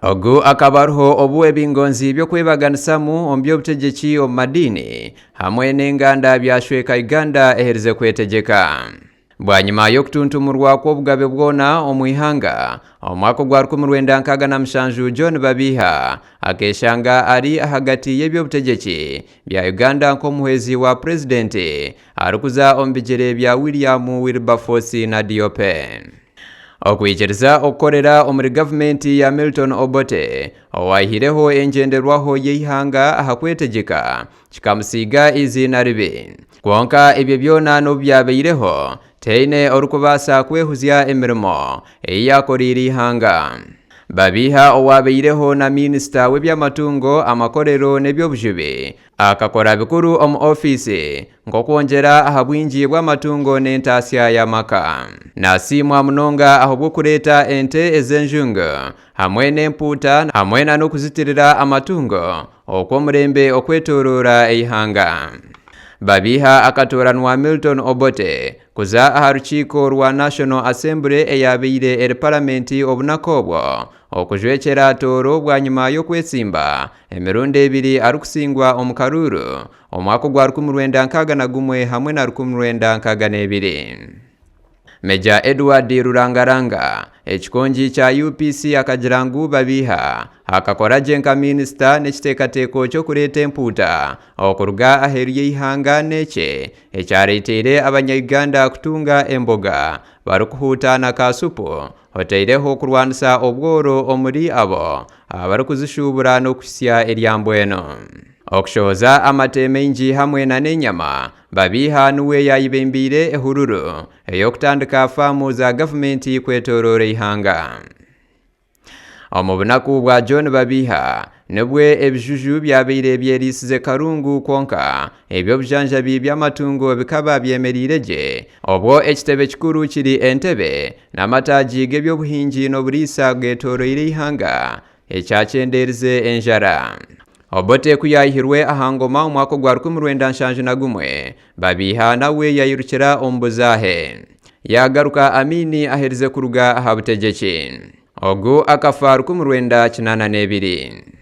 Ogu akabaruho obu ebingonzi byokwebaganisamu omu by'obutegeki omu madiini hamwe n'enganda byashweka Uganda eherize kwetegeka. Bwanyuma y'okutuntumurwa kw'obugabe bwona omu ihanga omwaka gwa 1967 John Babiha akeshanga ari hagati y'ebyobutegeki bya Uganda nk'omuhwezi wa pulezidenti arikuza omu bigyere bya William Wilberforce na Diop. Okwikiriza okukorera omuri gavumenti ya Milton Obote owahireho engenderwaho y'eihanga ahakwetegeka kikamusiiga izina ribi. Kwonka ebyo byona n'obyabeireho teine orukubasa kwehuzya emirimo eyakorire ihanga. Babiha owabeireho na minisita w'ebyamatungo amakorero n'ebyobujubi akakora bikuru omu ofisi nk'okwongera aha bwingi bw'amatungo n'entasya y'amaka. Nasimwa munonga aho bw'okureeta ente ez'enjungu hamwe n'empuuta hamwe n'okuzitirira amatungo okw'omurembe okwetorora eihanga. Babiha akatoranwa Milton Obote kuza aha rukiiko rwa National Assembly eyabeire eri Paramenti obunaku obwo okujwekera Tooro bwanyuma y'okwetsimba emirundi ebiri arikusingwa omu Karuru omwaka gwa 1961 hamwe na 1962. Meja Edward Rurangaranga ekikonji kya UPC akagira ngu Babiha akakora nka minisita n'ekiteekateeko ky'okureeta empuuta okuruga aheeru y'eihanga n'ekye ekyareeteire abanya-Uganda kutunga emboga barikuhuuta na kasupu oteireho kurwanisa obworo omuri abo abarikuzishuubura n'okuhisya eryambweno. Okushohoza amate maingi hamwe na n'enyama Babiha nuwe yayibembire ehururu ey'okutandika faamu za gavumenti kwetorora ihanga. Omu bunaku bwa John Babiha nibwe ebijuju byabeire byerisize karungu kwonka eby'obujanjabi by'amatungo bikaba byemerire gye obwo ekitebe kikuru kiri Entebbe n'amataagi g'ebyobuhingi n'oburiisa getoroire ihanga ekyakyenderize enjara. Obote kuyayihirwe ahangoma omwaka gwa 1971 Babiha nawe yayirukira omu buzahe yagaruka Amini aherize kuruga aha butegeki. Ogu akafa 1982.